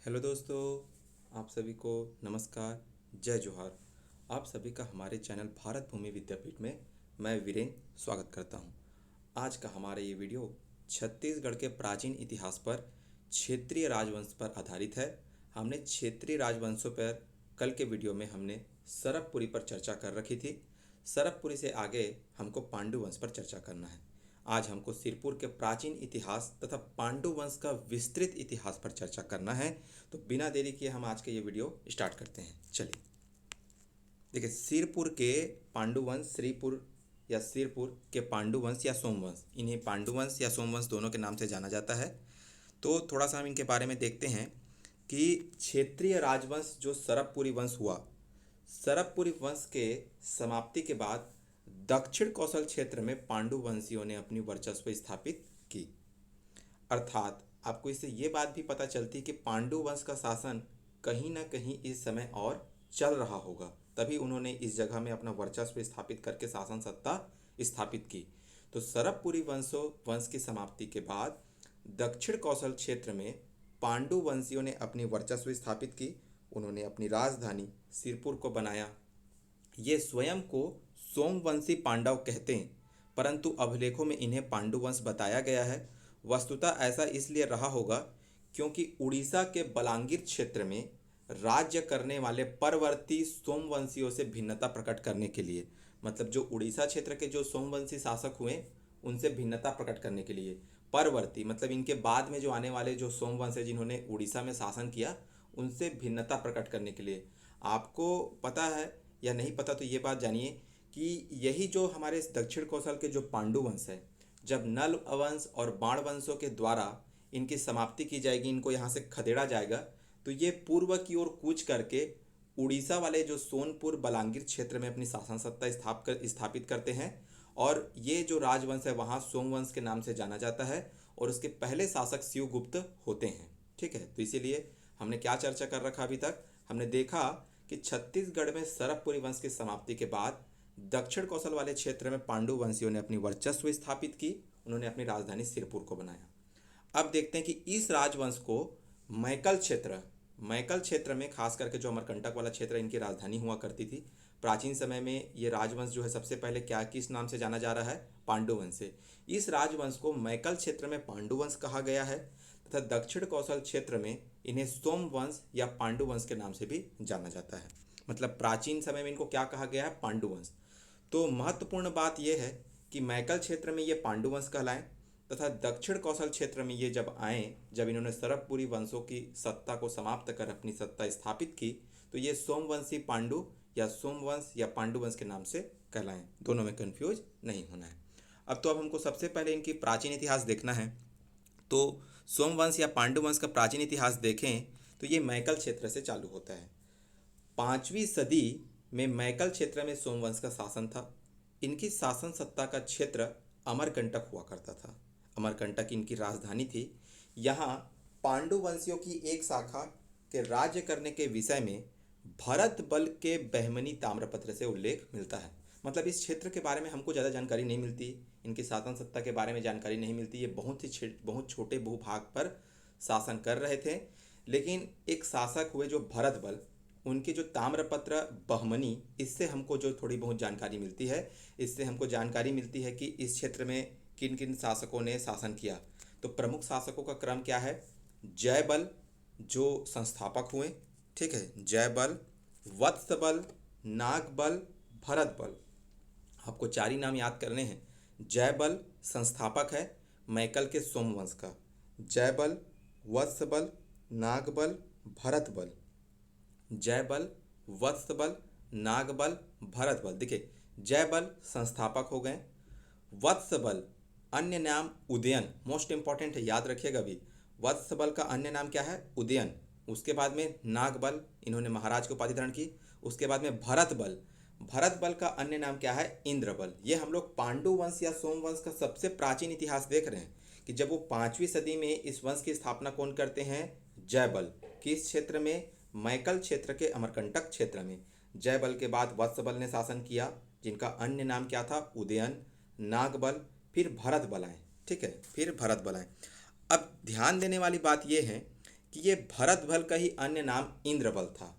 Hello दोस्तों, आप सभी को नमस्कार, जय जोहार। आप सभी का हमारे चैनल भारत भूमि विद्यापीठ में मैं वीरेंद्र स्वागत करता हूं। आज का हमारा ये वीडियो छत्तीसगढ़ के प्राचीन इतिहास पर क्षेत्रीय राजवंश पर आधारित है। हमने क्षेत्रीय राजवंशों पर कल के वीडियो में हमने सरकपुरी पर चर्चा कर रखी थी। सरकपुरी से आगे हमको पांडु वंश पर चर्चा करना है। आज हमको सिरपुर के प्राचीन इतिहास तथा पांडु वंश का विस्तृत इतिहास पर चर्चा करना है। तो बिना देरी किए हम आज के ये वीडियो स्टार्ट करते हैं। चलिए देखिए, सिरपुर के पांडु वंश, श्रीपुर या सिरपुर के पांडु वंश या सोमवंश, इन्हें पांडु वंश या सोमवंश दोनों के नाम से जाना जाता है। तो थोड़ा सा हम इनके बारे में देखते हैं कि क्षेत्रीय राजवंश जो सरकपुरी वंश हुआ, सरकपुरी वंश के समाप्ति के बाद दक्षिण कौशल क्षेत्र में पांडु वंशियों ने अपनी वर्चस्व स्थापित की। अर्थात आपको इससे ये बात भी पता चलती कि पांडु वंश का शासन कहीं ना कहीं इस समय और चल रहा होगा, तभी उन्होंने इस जगह में अपना वर्चस्व स्थापित करके शासन सत्ता स्थापित की। तो सरकपुरी वंश की समाप्ति के बाद दक्षिण कौशल क्षेत्र में पांडु वंशियों ने अपनी वर्चस्व स्थापित की। उन्होंने अपनी राजधानी सिरपुर को बनाया। ये स्वयं को सोमवंशी पांडव कहते हैं, परंतु अभिलेखों में इन्हें पांडु वंश बताया गया है। वस्तुतः ऐसा इसलिए रहा होगा क्योंकि उड़ीसा के बलांगीर क्षेत्र में राज्य करने वाले परवर्ती सोमवंशियों से भिन्नता प्रकट करने के लिए, मतलब जो उड़ीसा क्षेत्र के जो सोमवंशी शासक हुए उनसे भिन्नता प्रकट करने के लिए, परवर्ती मतलब इनके बाद में जो आने वाले जो सोमवंश है जिन्होंने उड़ीसा में शासन किया, उनसे भिन्नता प्रकट करने के लिए। आपको पता है या नहीं पता, तो ये बात जानिए कि यही जो हमारे दक्षिण कौशल के जो पांडु वंश है, जब नल वंश और बाण वंशों के द्वारा इनकी समाप्ति की जाएगी, इनको यहाँ से खदेड़ा जाएगा, तो ये पूर्व की ओर कूच करके उड़ीसा वाले जो सोनपुर बलांगीर क्षेत्र में अपनी शासन सत्ता स्थापित करते हैं। और ये जो राजवंश है वहाँ सोमवंश के नाम से जाना जाता है और उसके पहले शासक शिवगुप्त होते हैं। ठीक है, तो इसीलिए हमने क्या चर्चा कर रखा अभी तक, हमने देखा कि छत्तीसगढ़ में सरकपुरी वंश की समाप्ति के बाद दक्षिण कौशल वाले क्षेत्र में पांडु वंशियों ने अपनी वर्चस्व स्थापित की। उन्होंने अपनी राजधानी सिरपुर को बनाया। अब देखते हैं कि इस राजवंश को मैकल क्षेत्र में, खास करके जो अमरकंटक वाला क्षेत्र इनकी राजधानी हुआ करती थी। प्राचीन समय में ये राजवंश जो है सबसे पहले किस नाम से जाना जा रहा है, पांडुवंश से। इस राजवंश को मैकल क्षेत्र में पांडुवंश कहा गया है तथा दक्षिण कौशल क्षेत्र में इन्हें सोमवंश या पांडुवंश के नाम से भी जाना जाता है। मतलब प्राचीन समय में इनको क्या कहा गया है, पांडुवंश। तो महत्वपूर्ण बात यह है कि मैकल क्षेत्र में ये पांडुवंश कहलाएं तथा दक्षिण कौशल क्षेत्र में ये जब इन्होंने सरकपुरी वंशों की सत्ता को समाप्त कर अपनी सत्ता स्थापित की, तो ये सोमवंशी पांडु या सोमवंश या पांडुवंश के नाम से कहलाएं। दोनों में कंफ्यूज नहीं होना है। अब हमको सबसे पहले इनकी प्राचीन इतिहास देखना है। तो सोमवंश या पांडुवंश का प्राचीन इतिहास देखें तो ये मैकल क्षेत्र से चालू होता है। 5वीं सदी में मैकल क्षेत्र में सोमवंश का शासन था। इनकी शासन सत्ता का क्षेत्र अमरकंटक हुआ करता था। अमरकंटक इनकी राजधानी थी। यहाँ पांडु वंशियों की एक शाखा के राज्य करने के विषय में भरत बल के बहमनी ताम्रपत्र से उल्लेख मिलता है। मतलब इस क्षेत्र के बारे में हमको ज़्यादा जानकारी नहीं मिलती, इनकी शासन सत्ता के बारे में जानकारी नहीं मिलती। ये बहुत छोटे भूभाग पर शासन कर रहे थे। लेकिन एक शासक हुए जो भरत बल, उनके जो ताम्रपत्र बहमनी, इससे हमको जो थोड़ी बहुत जानकारी मिलती है। इससे हमको जानकारी मिलती है कि इस क्षेत्र में किन किन शासकों ने शासन किया। तो प्रमुख शासकों का क्रम क्या है, जयबल जो संस्थापक हुए, ठीक है, जयबल, वत्सबल, नागबल, भरतबल। आपको 4 ही नाम याद करने हैं। जयबल संस्थापक है मैकल के सोमवंश का। जयबल, वत्सबल, नागबल, भरतबल। जयबल, वत्सबल, नागबल, भरतबल। देखिए, जयबल संस्थापक हो गए। वत्सबल अन्य नाम उदयन, मोस्ट इंपॉर्टेंट है, याद रखिएगा भी। वत्सबल का अन्य नाम क्या है, उदयन। उसके बाद में नागबल, इन्होंने महाराज की उपाधि धारण की। उसके बाद में भरतबल, भरतबल का अन्य नाम क्या है, इंद्रबल। ये हम लोग पांडु वंश या सोमवंश का सबसे प्राचीन इतिहास देख रहे हैं कि जब वो 5वीं सदी में इस वंश की स्थापना कौन करते हैं, जयबल। किस क्षेत्र में, मैकल क्षेत्र के अमरकंटक क्षेत्र में। जयबल के बाद वत्सबल ने शासन किया, जिनका अन्य नाम क्या था, उदयन, नागबल, फिर भरतबल आए। ठीक है, फिर भरतबल आए। अब ध्यान देने वाली बात यह है कि ये भरतबल का ही अन्य नाम इंद्रबल था।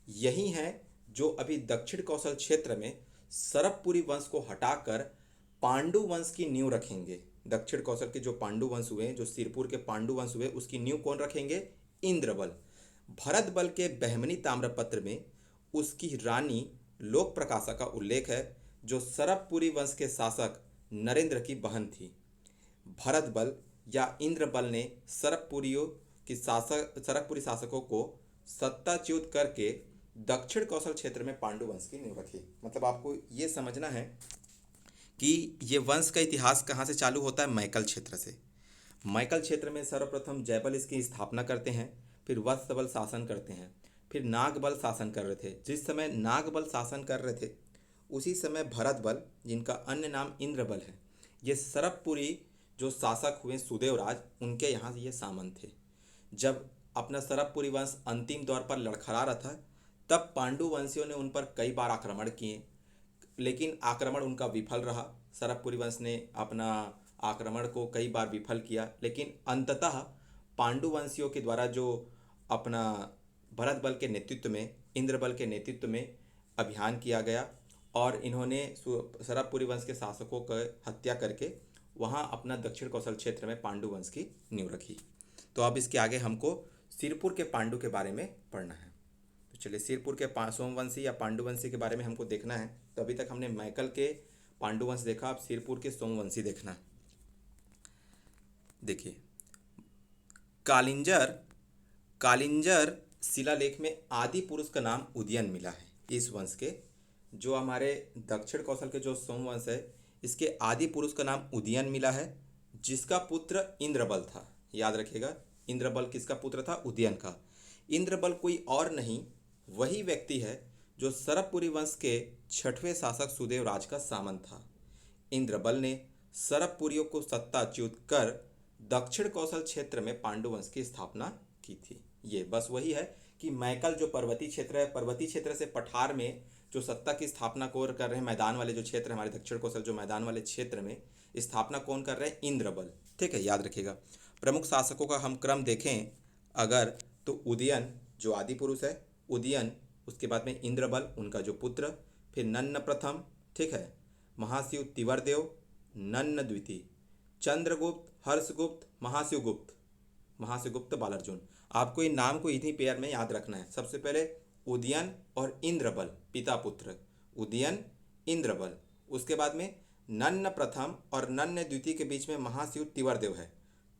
यही है जो अभी दक्षिण कौशल क्षेत्र में सरबपुरी वंश को हटाकर पांडु वंश की नींव रखेंगे। दक्षिण कौशल के जो पांडु वंश हुए, जो सिरपुर के पांडु वंश हुए, उसकी नींव कौन रखेंगे? इंद्रबल। भरतबल के बहमनी ताम्रपत्र में उसकी रानी लोक प्रकाशा का उल्लेख है, जो सरबपुरी वंश के शासक नरेंद्र की बहन थी। भरतबल या इंद्रबल ने सरबपुरी शासकों को सत्ताच्युत करके दक्षिण कौशल क्षेत्र में पांडु वंश की नींव रखी। मतलब आपको ये समझना है कि ये वंश का इतिहास कहाँ से चालू होता है? मैकल क्षेत्र से। मैकल क्षेत्र में सर्वप्रथम जयबल इसकी स्थापना करते हैं, फिर वत्सबल शासन करते हैं, फिर नागबल शासन कर रहे थे। जिस समय नागबल शासन कर रहे थे उसी समय भरतबल, जिनका अन्य नाम इंद्रबल है, ये सरबपुरी जो शासक हुए सुदेवराज, उनके यहाँ ये सामंत थे। जब अपना सरबपुरी वंश अंतिम दौर पर लड़खड़ा रहा था, तब पांडु वंशियों ने उन पर कई बार आक्रमण किए, लेकिन आक्रमण उनका विफल रहा। सरबपुरी वंश ने अपना आक्रमण को कई बार विफल किया, लेकिन अंततः पांडु वंशियों के द्वारा जो अपना भरतबल के नेतृत्व में, इंद्रबल के नेतृत्व में अभियान किया गया और इन्होंने सरबपुरी वंश के शासकों की हत्या करके वहाँ अपना दक्षिण कौशल क्षेत्र में पांडु वंश की नींव रखी। तो अब इसके आगे हमको सिरपुर के पांडु के बारे में पढ़ना है। तो चलिए, सिरपुर के सोमवंशी या पांडुवंशी के बारे में हमको देखना है। तो अभी तक हमने मैकल के पांडुवंश देखा, अब सिरपुर के सोमवंशी देखना है। देखिए, कालिंजर शिलालेख में आदि पुरुष का नाम उदयन मिला है। इस वंश के जो हमारे दक्षिण कौशल के जो सोमवंश है, इसके आदि पुरुष का नाम उदयन मिला है, जिसका पुत्र इंद्रबल था। याद रखिएगा, इंद्रबल किसका पुत्र था? उदयन का। इंद्रबल कोई और नहीं, वही व्यक्ति है जो सरबपुरी वंश के 6वें शासक सुदेवराज का सामंत था। इंद्रबल ने सरबपुरियों को सत्ताच्युत कर दक्षिण कौशल क्षेत्र में पांडु वंश की स्थापना की थी। ये बस वही है कि मैकल जो पर्वतीय क्षेत्र है, पर्वतीय क्षेत्र से पठार में जो सत्ता की स्थापना कौन कर रहे हैं, मैदान वाले जो क्षेत्र हमारे दक्षिण कौशल जो मैदान वाले क्षेत्र में स्थापना कौन कर रहे हैं? इंद्रबल। ठीक है, याद रखिएगा। प्रमुख शासकों का हम क्रम देखें अगर, तो उदयन जो आदि पुरुष है, उदयन, उसके बाद में इंद्रबल उनका जो पुत्र, फिर नन्न प्रथम, ठीक है, महाशिव तिवरदेव, नन्न द्वितीय, चंद्रगुप्त, हर्षगुप्त, महाशिवगुप्त बालार्जुन। आपको इन नाम को इन्हीं पेयर में याद रखना है। सबसे पहले उदयन और इंद्रबल, पिता पुत्र, उदयन इंद्रबल। उसके बाद में नन्न प्रथम और नन्न द्वितीय के बीच में महाशिव तिवरदेव है,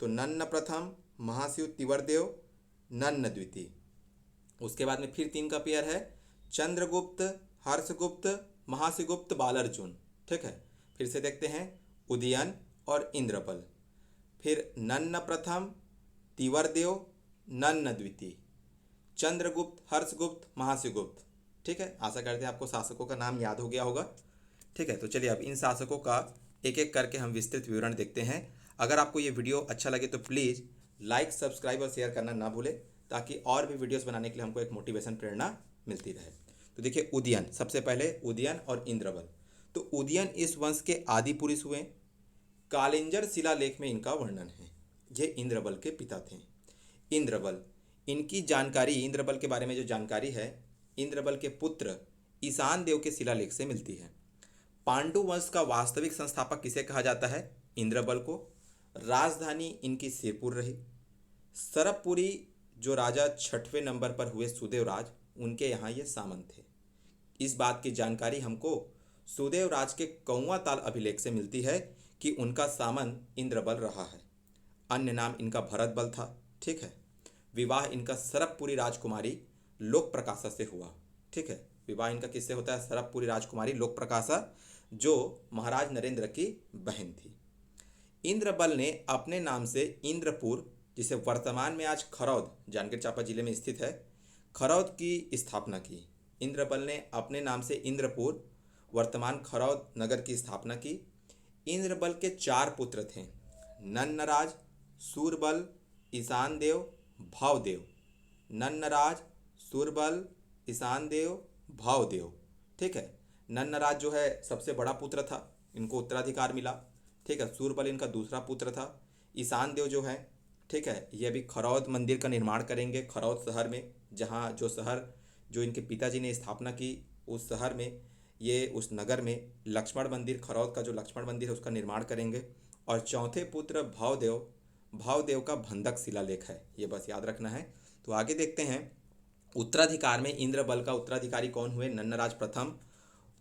तो नन्न प्रथम, महाशिव तिवरदेव, नन्न द्वितीय। उसके बाद में फिर 3 का पेयर है, चंद्रगुप्त, हर्षगुप्त, महाशिवगुप्त बालार्जुन। ठीक है, फिर से देखते हैं, उदयन और इंद्रबल, फिर नन्न प्रथम, तिवरदेव, नन्न द्वितीय, चंद्रगुप्त, हर्षगुप्त, महाशिवगुप्त। ठीक है, आशा करते हैं आपको शासकों का नाम याद हो गया होगा। ठीक है, तो चलिए अब इन शासकों का एक एक करके हम विस्तृत विवरण देखते हैं। अगर आपको ये वीडियो अच्छा लगे तो प्लीज़ लाइक, सब्सक्राइब और शेयर करना ना भूलें, ताकि और भी वीडियोस बनाने के लिए हमको एक मोटिवेशन, प्रेरणा मिलती रहे। तो देखिए, उदयन, सबसे पहले उदयन और इंद्रबल। तो उदयन इस वंश के आदि पुरुष हुए। कालिंजर शिलालेख में इनका वर्णन है। ये इंद्रबल के पिता थे। इंद्रबल, इनकी जानकारी, इंद्रबल के बारे में जो जानकारी है, इंद्रबल के पुत्र ईशान देव के शिलालेख से मिलती है। पांडु वंश का वास्तविक संस्थापक किसे कहा जाता है? इंद्रबल को। राजधानी इनकी सिरपुर रही। सरबपुरी जो राजा 6वें नंबर पर हुए सुदेवराज, उनके यहाँ ये सामंत थे। इस बात की जानकारी हमको सुदेवराज के कौवा ताल अभिलेख से मिलती है कि उनका सामंत इंद्रबल रहा है। अन्य नाम इनका भरतबल था। ठीक है, विवाह इनका सरबपुरी राजकुमारी लोक प्रकाशा से हुआ। ठीक है, विवाह इनका किससे होता है? सरबपुरी राजकुमारी लोक प्रकाशा, जो महाराज नरेंद्र की बहन थी। इंद्रबल ने अपने नाम से इंद्रपुर, जिसे वर्तमान में आज खरौद, जांजगीर चांपा जिले में स्थित है, खरौद की स्थापना की। इंद्रबल ने अपने नाम से इंद्रपुर, वर्तमान खरौद नगर की स्थापना की। इंद्रबल के 4 पुत्र थे, नन्नराज, सूरबल, ईशान देव, भावदेव। नन्नराज, सूरबल, ईशान देव, भावदेव। ठीक है, नन्नराज जो है सबसे बड़ा पुत्र था, इनको उत्तराधिकार मिला। ठीक है, सूरबल इनका दूसरा पुत्र था। ईशान देव जो है ठीक है, ये अभी खरौद मंदिर का निर्माण करेंगे खरौद शहर में, जहाँ जो शहर जो इनके पिताजी ने स्थापना की, उस शहर में, ये उस नगर में लक्ष्मण मंदिर, खरौद का जो लक्ष्मण मंदिर है उसका निर्माण करेंगे। और चौथे पुत्र भावदेव, भावदेव का भंदक शिलालेख है, ये बस याद रखना है। तो आगे देखते हैं, उत्तराधिकार में इंद्रबल का उत्तराधिकारी कौन हुए? नन्नराज प्रथम।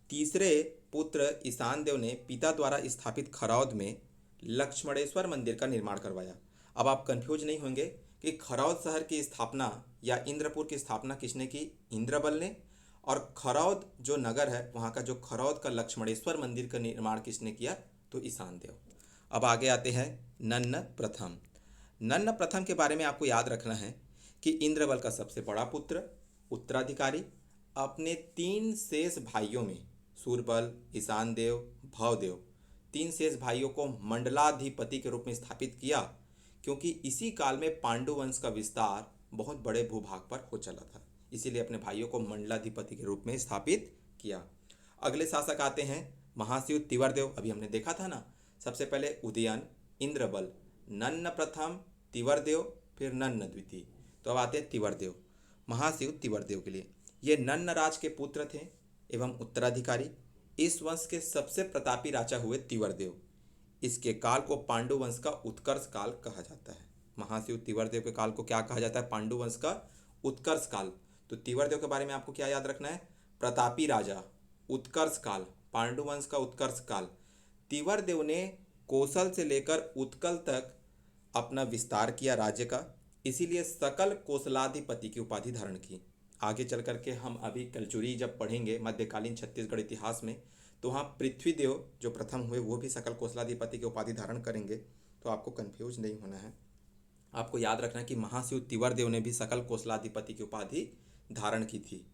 तीसरे पुत्र ईशान देव ने पिता द्वारा स्थापित खरौद में लक्ष्मणेश्वर मंदिर का निर्माण करवाया। अब आप कंफ्यूज नहीं होंगे कि खरौद शहर की स्थापना या इंद्रपुर की स्थापना किसने की? इंद्रबल ने। और खरौद जो नगर है वहाँ का जो खरौद का लक्ष्मणेश्वर मंदिर का निर्माण किसने किया? तो ईशान देव। अब आगे आते हैं नन्न प्रथम। नन्न प्रथम के बारे में आपको याद रखना है कि इंद्रबल का सबसे बड़ा पुत्र, उत्तराधिकारी, अपने 3 शेष भाइयों में सूरबल, ईशान देव, भवदेव, 3 शेष भाइयों को मंडलाधिपति के रूप में स्थापित किया, क्योंकि इसी काल में पांडु वंश का विस्तार बहुत बड़े भूभाग पर हो चला था, इसीलिए अपने भाइयों को मंडलाधिपति के रूप में स्थापित किया। अगले शासक आते हैं महाशिव तिवरदेव। अभी हमने देखा था ना, सबसे पहले उदयन, इंद्रबल, नन्न प्रथम, तिवरदेव, फिर नन्न द्वितीय। तो अब आते हैं तिवरदेव, महाशिव तिवरदेव के लिए। ये नन्न राज के पुत्र थे एवं उत्तराधिकारी। इस वंश के सबसे प्रतापी राजा हुए तिवरदेव। इसके काल को पांडु वंश का उत्कर्ष काल कहा जाता है। महाशिव तिवरदेव के काल को क्या कहा जाता है? पांडु वंश का उत्कर्ष काल। तो तिवरदेव के बारे में आपको क्या याद रखना है? प्रतापी राजा, उत्कर्ष काल, पांडु वंश का उत्कर्ष काल। तिवरदेव ने कौशल से लेकर उत्कल तक अपना विस्तार किया राज्य का, इसीलिए सकल कौशलाधिपति की उपाधि धारण की। आगे चल करके हम अभी कलचुरी जब पढ़ेंगे मध्यकालीन छत्तीसगढ़ इतिहास में, तो वहाँ पृथ्वीदेव जो प्रथम हुए वो भी सकल कौशलाधिपति की उपाधि धारण करेंगे। तो आपको कंफ्यूज नहीं होना है, आपको याद रखना है कि महाशिव तिवरदेव ने भी सकल कौशलाधिपति की उपाधि धारण की थी।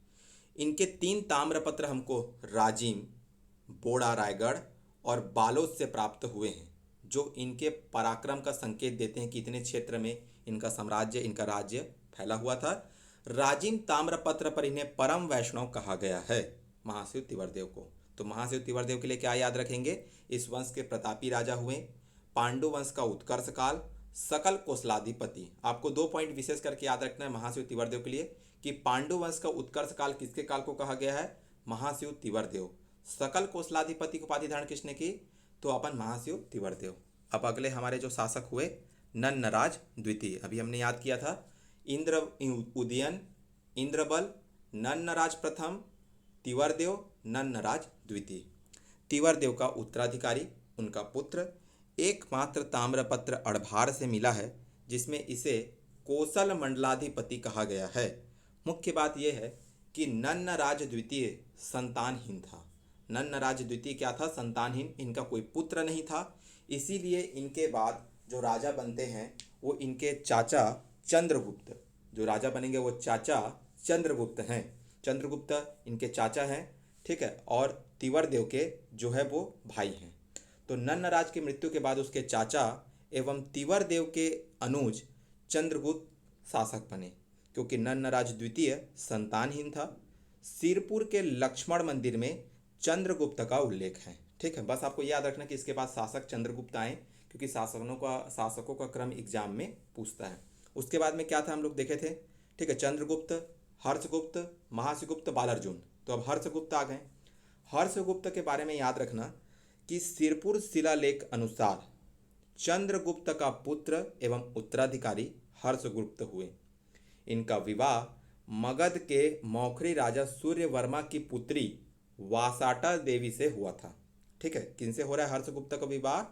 इनके 3 ताम्रपत्र हमको राजिम, बोड़ा रायगढ़ और बालोद से प्राप्त हुए हैं, जो इनके पराक्रम का संकेत देते हैं कि इतने क्षेत्र में इनका साम्राज्य, इनका राज्य फैला हुआ था। राजिम ताम्रपत्र पर इन्हें परम वैष्णव कहा गया है, महाशिव तिवरदेव को। तो महाशिव तिवरदेव के लिए क्या याद रखेंगे? इस वंश के प्रतापी राजा हुए, पांडु वंश का उत्कर्ष काल, सकल कौशलाधिपति। आपको 2 पॉइंट विशेष करके याद रखना है महाशिव तिवरदेव के लिए कि पांडु वंश का उत्कर्ष काल किसके काल को कहा गया है? महाशिव तिवरदेव। सकल कौशलाधिपति की उपाधि धारण किसने की? तो अपन महाशिव तिवरदेव। अब अगले हमारे जो शासक हुए नन्नराज द्वितीय। अभी हमने याद किया था उदयन, इंद्रबल, नन्नराज प्रथम, तिवरदेव, नन्नराज द्वितीय। तिवरदेव का उत्तराधिकारी उनका पुत्र एकमात्र ताम्रपत्र अड़भार से मिला है, जिसमें इसे कौशल मंडलाधिपति कहा गया है। मुख्य बात यह है कि नन्नराज द्वितीय संतानहीन था। नन्नराज द्वितीय क्या था? संतानहीन, इनका कोई पुत्र नहीं था। इसीलिए इनके बाद जो राजा बनते हैं वो इनके चाचा चंद्रगुप्त, जो राजा बनेंगे वो चाचा चंद्रगुप्त हैं। चंद्रगुप्त इनके चाचा हैं, ठीक है, और तिवरदेव के जो है वो भाई हैं। तो नन्नराज की मृत्यु के बाद उसके चाचा एवं तिवरदेव के अनुज चंद्रगुप्त शासक बने, क्योंकि नन्नराज द्वितीय संतानहीन था। सिरपुर के लक्ष्मण मंदिर में चंद्रगुप्त का उल्लेख है, ठीक है। बस आपको याद रखना कि इसके बाद शासक चंद्रगुप्त आए, क्योंकि शासकों का क्रम एग्जाम में पूछता है। उसके बाद में क्या था हम लोग देखे थे, ठीक है, चंद्रगुप्त, हर्षगुप्त, महाशिवगुप्त, बालार्जुन। तो अब हर्षगुप्त आ गए। हर्षगुप्त के बारे में याद रखना कि सिरपुर शिलालेख अनुसार चंद्रगुप्त का पुत्र एवं उत्तराधिकारी हर्षगुप्त हुए। इनका विवाह मगध के मौखरी राजा सूर्यवर्मा की पुत्री वासाटा देवी से हुआ था, ठीक है। किनसे हो रहा है हर्षगुप्त का विवाह?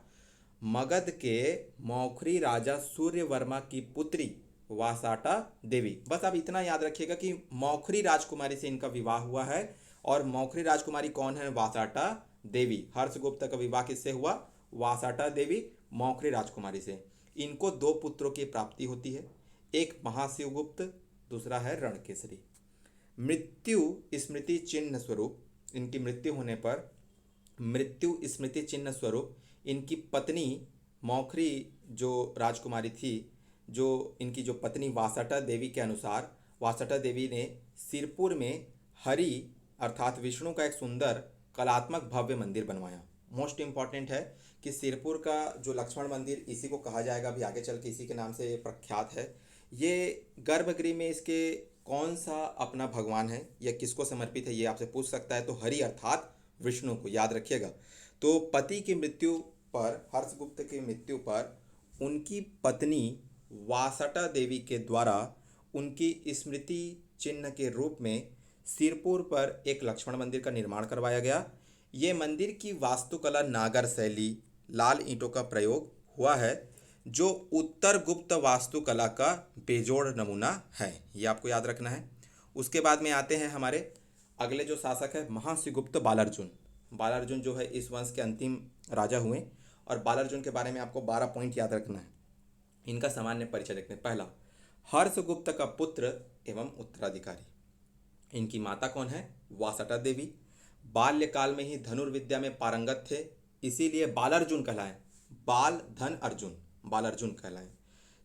मगध के मौखरी राजा सूर्यवर्मा की पुत्री वासाटा देवी। बस आप इतना याद रखिएगा कि मौखरी राजकुमारी से इनका विवाह हुआ है, और मौखरी राजकुमारी कौन है? वासाटा देवी। हर्षगुप्त का विवाह किससे हुआ? वासाटा देवी मौखरी राजकुमारी से। इनको 2 पुत्रों की प्राप्ति होती है, एक महाशिवगुप्त, दूसरा है रणकेसरी। मृत्यु स्मृति चिन्ह स्वरूप, इनकी मृत्यु होने पर मृत्यु स्मृति चिन्ह स्वरूप इनकी पत्नी मौखरी जो राजकुमारी थी, जो इनकी जो पत्नी वासटा देवी के अनुसार, वासटा देवी ने सिरपुर में हरि अर्थात विष्णु का एक सुंदर कलात्मक भव्य मंदिर बनवाया। मोस्ट इम्पॉर्टेंट है कि सिरपुर का जो लक्ष्मण मंदिर इसी को कहा जाएगा, अभी आगे चल के इसी के नाम से प्रख्यात है। ये गर्भगृह में इसके कौन सा अपना भगवान है या किसको समर्पित है, ये आपसे पूछ सकता है। तो हरि अर्थात विष्णु को याद रखिएगा। तो पति की मृत्यु पर, हर्षगुप्त की मृत्यु पर उनकी पत्नी वासटा देवी के द्वारा उनकी स्मृति चिन्ह के रूप में सिरपुर पर एक लक्ष्मण मंदिर का निर्माण करवाया गया। ये मंदिर की वास्तुकला नागर शैली, लाल ईंटों का प्रयोग हुआ है, जो उत्तर गुप्त वास्तुकला का बेजोड़ नमूना है। ये आपको याद रखना है। उसके बाद में आते हैं हमारे अगले जो शासक है महासिगुप्त बालार्जुन। बालार्जुन जो है इस वंश के अंतिम राजा हुए और बालार्जुन के बारे में आपको 12 पॉइंट याद रखना है। इनका सामान्य परिचय देखते हैं। पहला, हर्षगुप्त का पुत्र एवं उत्तराधिकारी। इनकी माता कौन है? वासटा देवी। बाल्यकाल में ही धनुर्विद्या में पारंगत थे, इसीलिए बालार्जुन कहलाए। बाल धन अर्जुन, बालार्जुन कहलाए।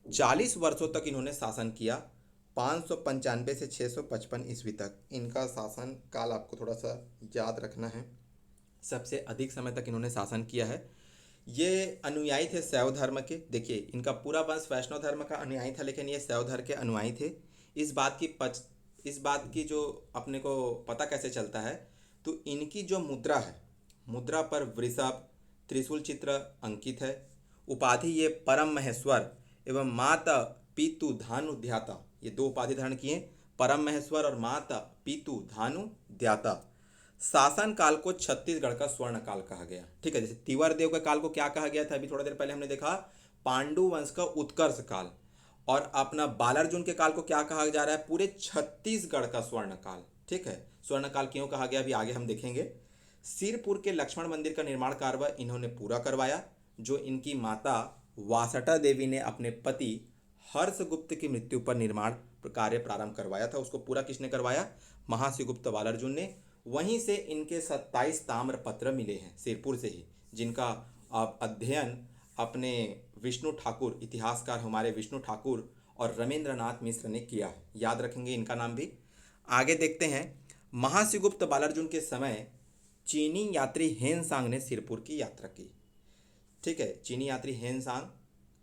40 वर्षों तक इन्होंने शासन किया, 595 से 655 ईस्वी तक। इनका शासन काल आपको थोड़ा सा याद रखना है। सबसे अधिक समय तक इन्होंने शासन किया है। ये अनुयायी थे शैव धर्म के। देखिए, इनका पूरा वंश वैष्णव धर्म का अनुयायी था, लेकिन ये शैव धर्म के अनुयायी थे। इस बात की जो अपने को पता कैसे चलता है, तो इनकी जो मुद्रा है, मुद्रा पर वृषभ त्रिशूल चित्र अंकित है। उपाधि ये परम महेश्वर एवं माता पितु धानु ध्याता, ये 2 उपाधि धारण किए, परम महेश्वर और माता पितु धानु ध्याता। शासन काल को छत्तीसगढ़ का स्वर्ण काल कहा गया। ठीक है, जैसे तिवर देव के काल को क्या कहा गया था, अभी थोड़ा देर पहले हमने देखा, पांडु वंश का उत्कर्ष काल। और अपना बालार्जुन के काल को क्या कहा जा रहा है? पूरे छत्तीसगढ़ का स्वर्ण काल। ठीक है, स्वर्ण काल क्यों कहा गया अभी आगे हम देखेंगे। सिरपुर के लक्ष्मण मंदिर का निर्माण कार्य इन्होंने पूरा करवाया, जो इनकी माता वासटा देवी ने अपने पति हर्षगुप्त की मृत्यु पर निर्माण कार्य प्रारंभ करवाया था। उसको पूरा किसने करवाया? महासिगुप्त बालार्जुन ने। वहीं से इनके 27 ताम्र पत्र मिले हैं सिरपुर से ही, जिनका अध्ययन अपने विष्णु ठाकुर, इतिहासकार हमारे विष्णु ठाकुर और रमेंद्रनाथ मिश्र ने किया है। याद रखेंगे इनका नाम भी। आगे देखते हैं, महासिगुप्त बालार्जुन के समय चीनी यात्री हेनसांग ने सिरपुर की यात्रा की। ठीक है, चीनी यात्री हेनसांग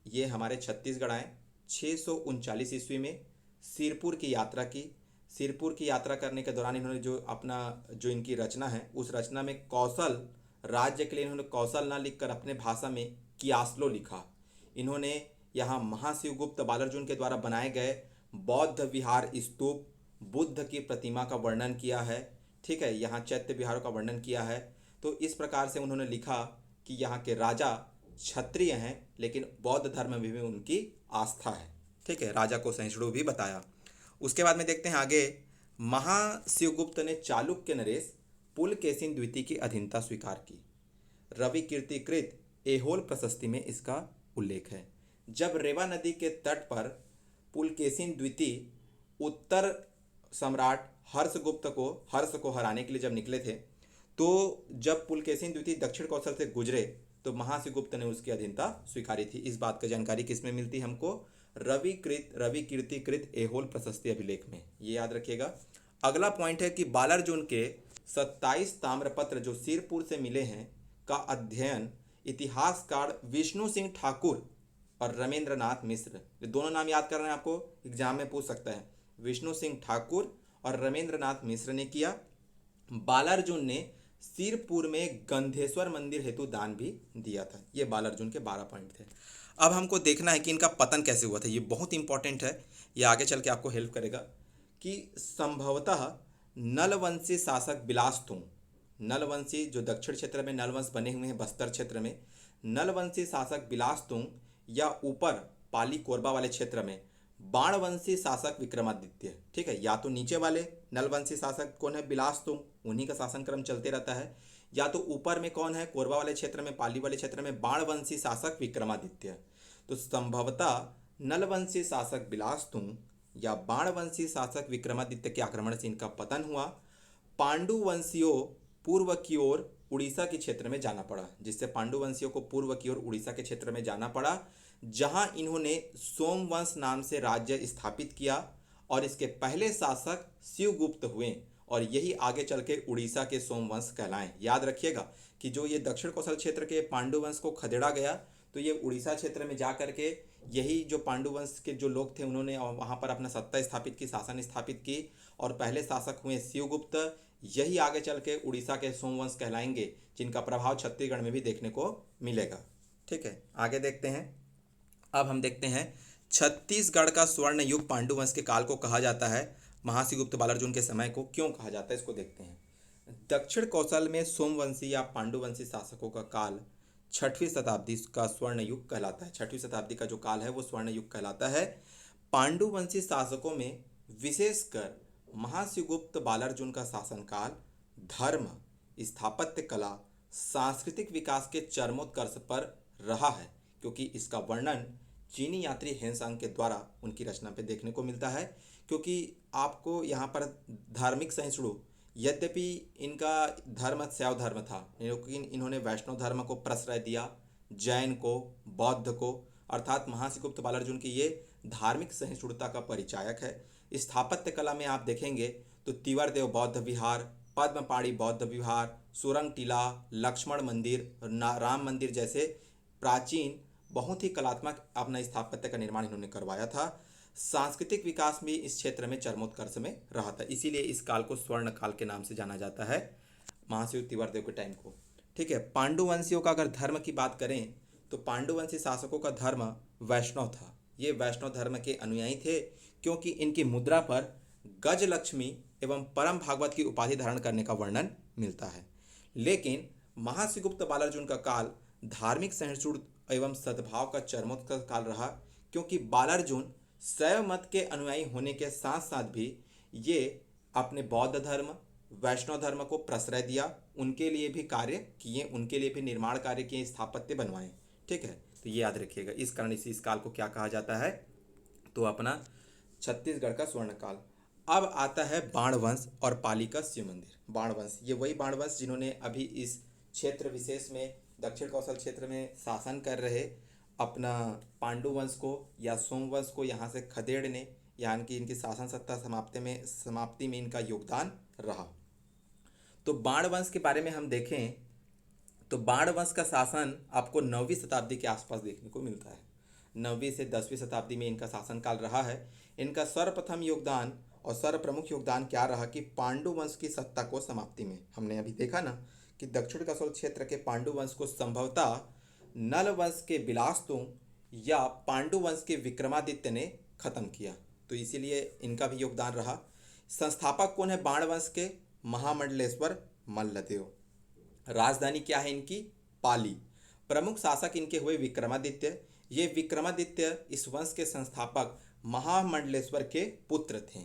ये हमारे छत्तीसगढ़ आए। 639 ईस्वी में सिरपुर की यात्रा की। सिरपुर की यात्रा करने के दौरान इन्होंने जो इनकी रचना है, उस रचना में कौशल राज्य के लिए इन्होंने कौशल ना लिखकर अपने भाषा में कियास्लो लिखा। इन्होंने यहाँ महाशिवगुप्त बालार्जुन के द्वारा बनाए गए बौद्ध विहार स्तूप, बुद्ध की प्रतिमा का वर्णन किया है। ठीक है, यहाँ चैत्य विहारों का वर्णन किया है। तो इस प्रकार से उन्होंने लिखा कि यहाँ के राजा क्षत्रिय हैं, लेकिन बौद्ध धर्म में भी उनकी आस्था है। ठीक है, राजा को सहिष्णु भी बताया। उसके बाद में देखते हैं आगे, महाशिवगुप्त ने चालुक्य नरेश पुलकेशिन द्वितीय की अधीनता स्वीकार की। रवि कीर्तिकृत एहोल प्रशस्ति में इसका उल्लेख है। जब रेवा नदी के तट पर पुलकेशिन द्वितीय उत्तर सम्राट हर्ष को हराने के लिए जब निकले थे, तो जब पुलकेशिन द्वितीय दक्षिण कौशल से गुजरे तो महाशिवगुप्त ने उसकी अधीनता स्वीकारी थी। इस बात की जानकारी किसमें मिलती है हमको? रवि कीर्तिकृत एहोल प्रशस्ति अभिलेख में। ये याद रखिएगा। अगला पॉइंट है कि बालार्जुन के 27 ताम्रपत्र जो सिरपुर से मिले हैं का अध्ययन इतिहासकार विष्णु सिंह ठाकुर और रमेंद्रनाथ मिश्र, ये दोनों नाम याद करना है आपको, एग्जाम में पूछ सकता है। विष्णु सिंह ठाकुर और रमेंद्रनाथ मिश्र ने किया। बालार्जुन ने सिरपुर में गंधेश्वर मंदिर हेतु दान भी दिया था। ये बालार्जुन के 12 पॉइंट थे। अब हमको देखना है कि इनका पतन कैसे हुआ था। ये बहुत इंपॉर्टेंट है, ये आगे चल के आपको हेल्प करेगा कि संभवतः नलवंशी शासक बिलासतुंग, नलवंशी जो दक्षिण क्षेत्र में नलवंश बने हुए हैं बस्तर क्षेत्र में, नलवंशी शासक बिलासतुंग या ऊपर पाली कोरबा वाले क्षेत्र में बाणवंशी शासक विक्रमादित्य। ठीक है, या तो नीचे वाले नलवंशी शासक कौन है? बिलासतुंग, उन्हीं का शासन क्रम चलते रहता है। या तो ऊपर में कौन है? कोरबा वाले क्षेत्र में, पाली वाले क्षेत्र में बाणवंशी शासक विक्रमादित्य। तो संभवतः नलवंशी शासक बिलासतुंग या बाणवंशी शासक विक्रमादित्य के आक्रमण से इनका पतन हुआ। पांडु वंशियों पूर्व की ओर उड़ीसा के क्षेत्र में जाना पड़ा, जिससे पांडु वंशियों को पूर्व की ओर उड़ीसा के क्षेत्र में जाना पड़ा, जहां इन्होंने सोमवंश नाम से राज्य स्थापित किया और इसके पहले शासक शिवगुप्त हुए और यही आगे चल के उड़ीसा के सोमवंश कहलाएं। याद रखिएगा कि जो ये दक्षिण कौशल क्षेत्र के पांडु वंश को खदेड़ा गया, तो ये उड़ीसा क्षेत्र में जा करके यही जो पांडु वंश के जो लोग थे उन्होंने वहाँ पर अपना सत्ता स्थापित की, शासन स्थापित की, और पहले शासक हुए शिवगुप्त। यही आगे चल के उड़ीसा के सोमवंश कहलाएंगे, जिनका प्रभाव छत्तीसगढ़ में भी देखने को मिलेगा। ठीक है, आगे देखते हैं। अब हम देखते हैं छत्तीसगढ़ का स्वर्ण युग पांडु वंश के काल को कहा जाता है। महाशिवगुप्त बालार्जुन के समय को क्यों कहा जाता है, इसको देखते हैं। दक्षिण कौशल में सोमवंशी या पांडुवंशी शासकों का काल 6वीं शताब्दी का स्वर्ण युग कहलाता है। 6वीं शताब्दी का जो काल है वो स्वर्ण युग कहलाता है। पांडुवंशी शासकों में विशेषकर महाशिवगुप्त बालार्जुन का शासनकाल धर्म, स्थापत्य कला, सांस्कृतिक विकास के चरमोत्कर्ष पर रहा है, क्योंकि इसका वर्णन चीनी यात्री हेनसांग के द्वारा उनकी रचना पे देखने को मिलता है। क्योंकि आपको यहाँ पर धार्मिक सहिष्णु, यद्यपि इनका धर्म शैव धर्म था, लेकिन इन्होंने वैष्णव धर्म को प्रश्रय दिया, जैन को, बौद्ध को, अर्थात महाशिवगुप्त बालार्जुन की ये धार्मिक सहिष्णुता का परिचायक है। स्थापत्य कला में आप देखेंगे तो तिवरदेव बौद्ध विहार, पद्मपाड़ी बौद्ध विहार, सुरंग टीला, लक्ष्मण मंदिर, राम मंदिर जैसे प्राचीन बहुत ही कलात्मक अपना स्थापत्य का निर्माण इन्होंने करवाया था। सांस्कृतिक विकास भी इस क्षेत्र में चरमोत्कर्ष में रहा था, इसीलिए इस काल को स्वर्ण काल के नाम से जाना जाता है, महाशिव तिवरदेव के टाइम को। ठीक है, पांडुवंशियों का अगर धर्म की बात करें तो पांडुवंशी शासकों का धर्म वैष्णव था। ये वैष्णव धर्म के अनुयायी थे, क्योंकि इनकी मुद्रा पर गजलक्ष्मी एवं परम भागवत की उपाधि धारण करने का वर्णन मिलता है। लेकिन महाशिवगुप्त बालार्जुन का काल धार्मिक सहिष्णु एवं सद्भाव का चरमोत्कर्ष काल रहा, क्योंकि बालार्जुन शैव मत के अनुयायी होने के साथ साथ भी ये अपने बौद्ध धर्म, वैष्णव धर्म को प्रश्रय दिया, उनके लिए भी कार्य किए, उनके लिए भी निर्माण कार्य किए, स्थापत्य बनवाए। ठीक है, तो ये याद रखिएगा। इस कारण इस काल को क्या कहा जाता है, तो अपना छत्तीसगढ़ का स्वर्ण काल। अब आता है बाणवंश और पाली का शिव मंदिर। बाणवंश, ये वही बाणवंश जिन्होंने अभी इस क्षेत्र विशेष में, दक्षिण कौशल क्षेत्र में शासन कर रहे अपना पांडुवंश को या सोमवंश को यहाँ से खदेड़ने, यानी कि इनकी शासन सत्ता समाप्ति में इनका योगदान रहा। तो बाणवंश के बारे में हम देखें तो बाणवंश का शासन आपको 9वीं शताब्दी के आसपास देखने को मिलता है। 9वीं से 10वीं शताब्दी में इनका शासनकाल रहा है। इनका सर्वप्रथम योगदान और सर्वप्रमुख योगदान क्या रहा कि पांडुवंश की सत्ता को समाप्ति में, हमने अभी देखा ना कि दक्षिण कौशल क्षेत्र के पांडुवंश को संभवतः नल वंश के बिलास्तु या पांडुवंश के विक्रमादित्य ने खत्म किया, तो इसीलिए इनका भी योगदान रहा। संस्थापक कौन है बाणवंश के? महामंडलेश्वर मल्लदेव। राजधानी क्या है इनकी? पाली। प्रमुख शासक इनके हुए विक्रमादित्य। ये विक्रमादित्य इस वंश के संस्थापक महामंडलेश्वर के पुत्र थे।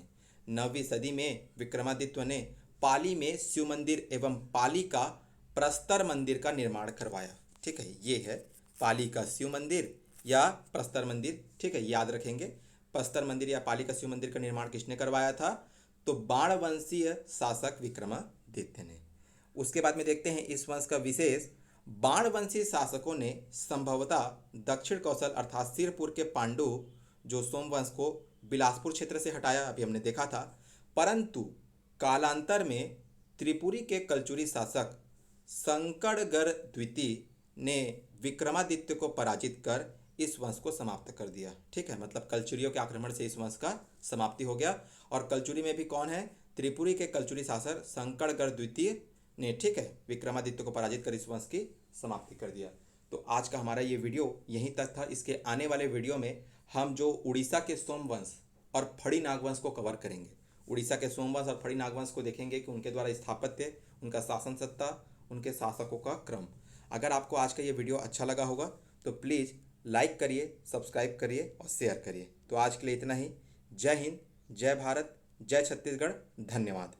9वीं सदी में विक्रमादित्य ने पाली में शिव मंदिर एवं पाली का प्रस्तर मंदिर का निर्माण करवाया। ठीक है, ये है पाली का शिव मंदिर या प्रस्तर मंदिर। ठीक है, याद रखेंगे, प्रस्तर मंदिर या पाली का शिव मंदिर का निर्माण किसने करवाया था? तो बाणवंशीय शासक विक्रमादित्य ने। उसके बाद में देखते हैं इस वंश का विशेष। बाणवंशी शासकों ने संभवतः दक्षिण कौशल अर्थात सिरपुर के पांडु जो सोमवंश को बिलासपुर क्षेत्र से हटाया, अभी हमने देखा था, परंतु कालांतर में त्रिपुरी के कलचुरी शासक शंकरगढ़ द्वितीय ने विक्रमादित्य को पराजित कर इस वंश को समाप्त कर दिया। ठीक है, मतलब कलचुरियों के आक्रमण से इस वंश का समाप्ति हो गया। और कलचुरी में भी कौन है? त्रिपुरी के कलचुरी शासक शंकरगढ़ द्वितीय ने, ठीक है, विक्रमादित्य को पराजित कर इस वंश की समाप्ति कर दिया। तो आज का हमारा ये वीडियो यहीं तक था। इसके आने वाले वीडियो में हम जो उड़ीसा के सोमवंश और फड़ी नागवंश को कवर करेंगे। उड़ीसा के सोमवंश और फड़ी नागवंश को देखेंगे कि उनके द्वारा स्थापत्य, उनका शासन सत्ता, उनके शासकों का क्रम। अगर आपको आज का ये वीडियो अच्छा लगा होगा तो प्लीज़ लाइक करिए, सब्सक्राइब करिए और शेयर करिए। तो आज के लिए इतना ही। जय हिंद, जय भारत, जय छत्तीसगढ़, धन्यवाद।